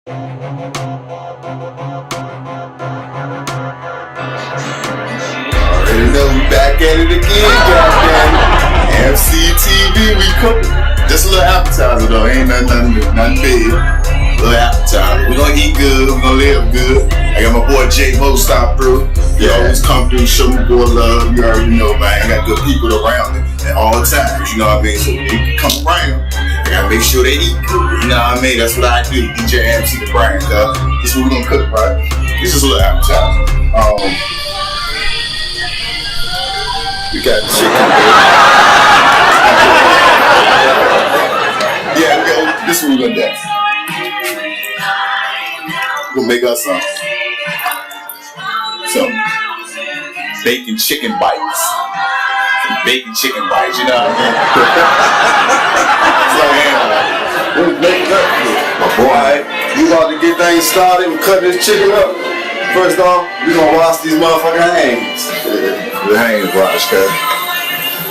Already know we back at it again, goddamn. AmpCtv, we cook. Just a little appetizer though, ain't nothing big. Little appetizer. We gonna eat good, we gonna live good. I got my boy Jaymo stop through. He always come through, show me boy love. You already know, man. I got good people around me at all times. You know what I mean? So when they come around, I gotta make sure they eat good. You know what I mean? That's what I do. DJ MC the brand, cuz. This is what we gonna cook, right? This is a little appetizer. We got chicken. Yeah, this is what we're gonna do. We're gonna make us some bacon chicken bites. Bacon chicken bites, you know what I mean? My boy, we about to get things started. We're cutting this chicken up. First off, we gonna wash these motherfucking hands. The hands wash, cuz.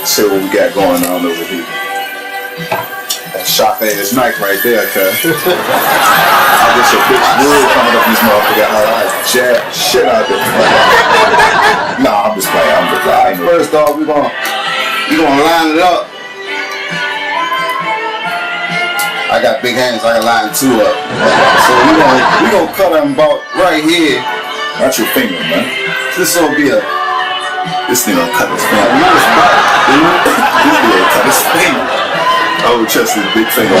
See what we got going on over here. That sharp ass knife right there, cuz. I wish a bitch would coming up these motherfuckers. I jab shit out there. Nah, I'm just playing. First off, we gonna line it up. I got big hands, I can line two up. So we gonna cut them about right here. Not your finger, man. This will be this thing gonna cut his finger. This nigga cut his finger. Oh, just his big finger.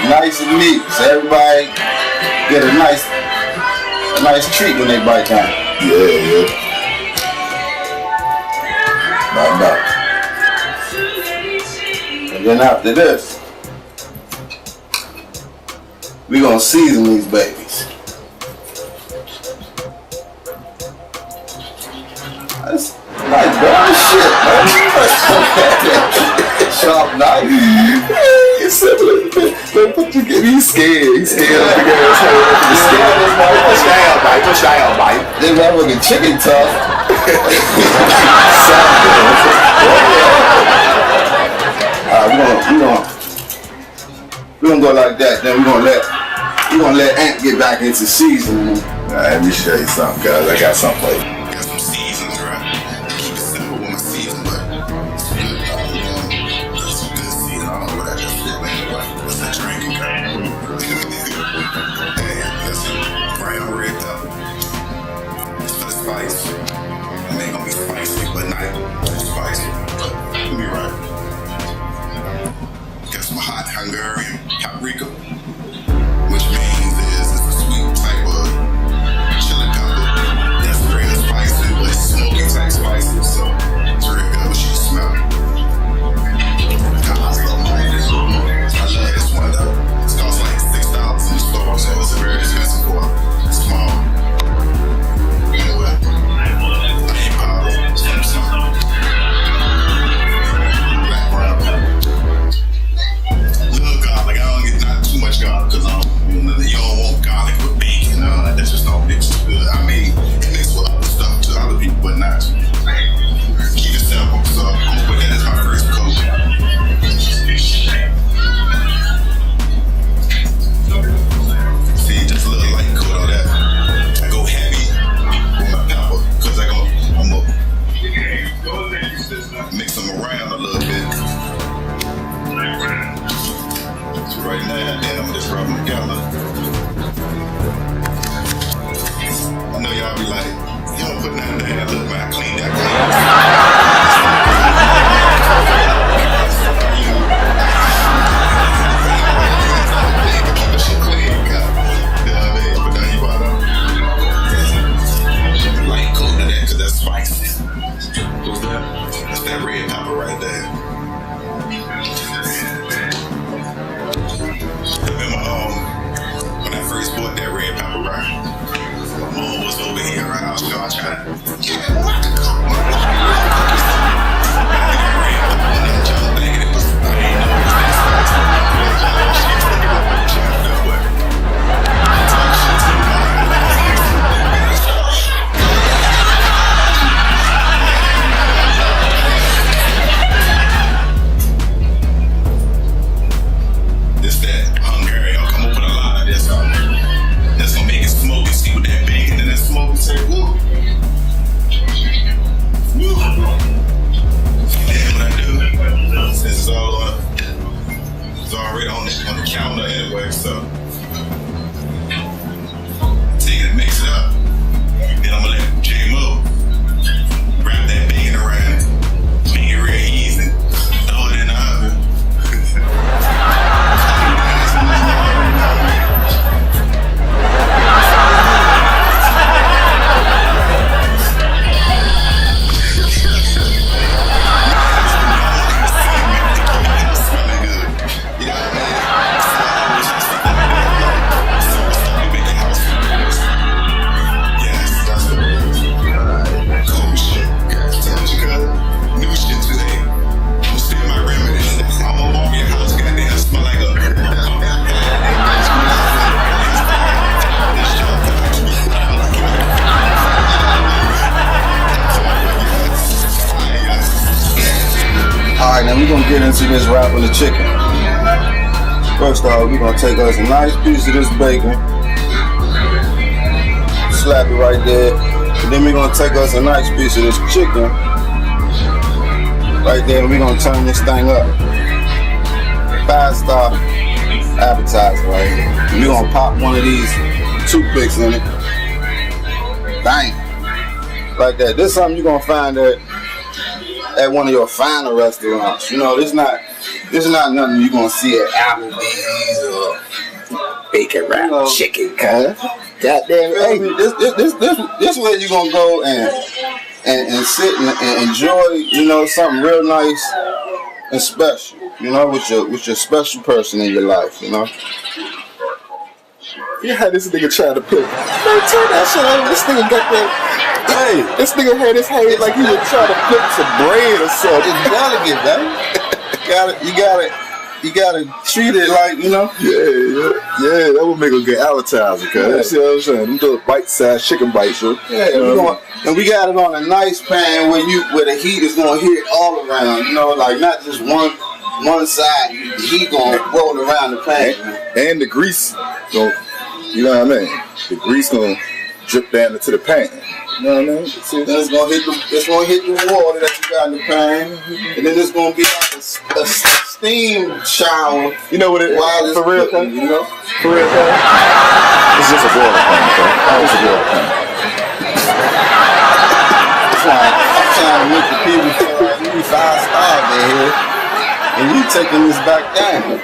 Nice and neat. So everybody get a nice treat when they bite time. Yeah. No. And then after this, we gonna season these babies. That's like brown shit, man. Sharp knife. He's scared. He's scared of the girl's head. He's scared. Push down, bite. Then that fucking chicken tough. We're gonna go like that. Then we're gonna let Ant get back into seasoning. Let me show you something, guys. I got something for you. Got some seasons, right? Keep it simple with my season, but it's good. That's some good season. I don't know what I just said, man. What's that drinking? Hey, that's brown red pepper. It's for the spice. It ain't gonna be spicy, but not spicy. But it'll be right. Got some hot Hungarian paprika, which means it's a sweet type of chili pepper that's real spicy, but smoky type spicy, so it's real good when you smell it. I love this one though. It costs like $6 in the store, so it's very expensive for a small. You know what? Onion powder, some black brown pepper. Little garlic. I don't get not too much garlic because you don't want garlic with bacon. That's just don't mix too good. I mean, it mix with other stuff to other people, but not. Keep it simple. So I'm gonna put that as my first coat. See, just a little light coat on that. I go heavy with my pepper because I'm gonna mix them around a little bit. So right now, then I'm gonna just rub them together. I know y'all be like, you don't put nothing in that. Look, man, I clean that. Keep the shit clean, you know what I mean? But now you bought light coat to that, because that's spicy. What's that? That's that red pepper right there. When I first bought that red pepper, right? My mom was over here, right? I was trying to get what? Alright, now we're gonna get into this wrapping the chicken. First off, we're gonna take us a nice piece of this bacon, slap it right there, and then we're gonna take us a nice piece of this chicken right there, and we're gonna turn this thing up. 5-star appetizer right here. And we're gonna pop one of these toothpicks in it. Bang! Like that. This is something you're gonna find at one of your finer restaurants. You know, this is not nothing you're gonna see at Applebee's or bacon wrapped chicken. Goddamn, hey, this way you're gonna go and sit and enjoy, you know, something real nice and special. You know, with your special person in your life. You know. Yeah, this nigga trying to put. Man, turn that shit on. This nigga got that. Hey, this nigga had his head like he was trying to flip some bread or something. It's delicate, man. You gotta treat it like, you know. Yeah, that would make a good appetizer, cuz. You see what I'm saying? Them little bite-sized chicken bites, so. Yeah, and we got it on a nice pan where the heat is gonna hit all around. You know, like not just one side. The heat gonna roll around the pan. And the grease, you know what I mean? The grease gonna drip down into the pan. You know what I mean? Then it's gonna hit the water that you got in the pan, and then it's gonna be like a steam shower. You know what it is? For real, cooking, you know? For real, cuz? It's just a boiler pan, okay? It's a boiler pan. I'm trying to make the people feel like we 5-star there, and you taking this back down.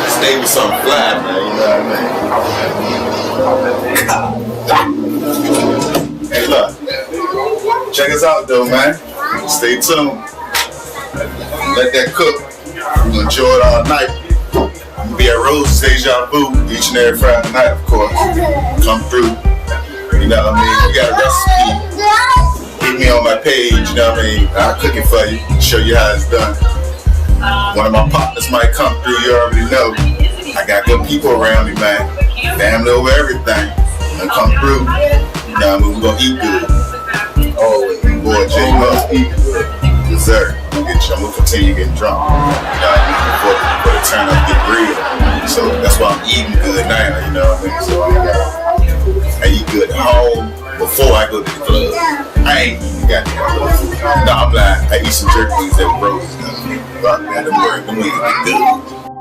Stay with something fly, man. You know what I mean? Hey, look. Check us out, though, man. Stay tuned. Let that cook. We're gonna enjoy it all night. I'm gonna be at Rose's Deja Vu each and every Friday night, of course. Come through. You know what I mean? We got a recipe. Hit me on my page. You know what I mean? I'll cook it for you. Show you how it's done. One of my partners might come through, you already know. I got good people around me, man. Family over everything. Gonna come through. You know what I mean? We're gonna eat good. Always. Boy, Jaymo. Yes, sir. I'm gonna continue getting drunk. You know what I mean? Before the turn up get real. So that's why I'm eating good now, you know what I mean? So I eat good at home before I go to the club. I ain't eating goddamn. No, I'm lying. I eat some jerky wings at Rose's. Fuck, man, them wings get good.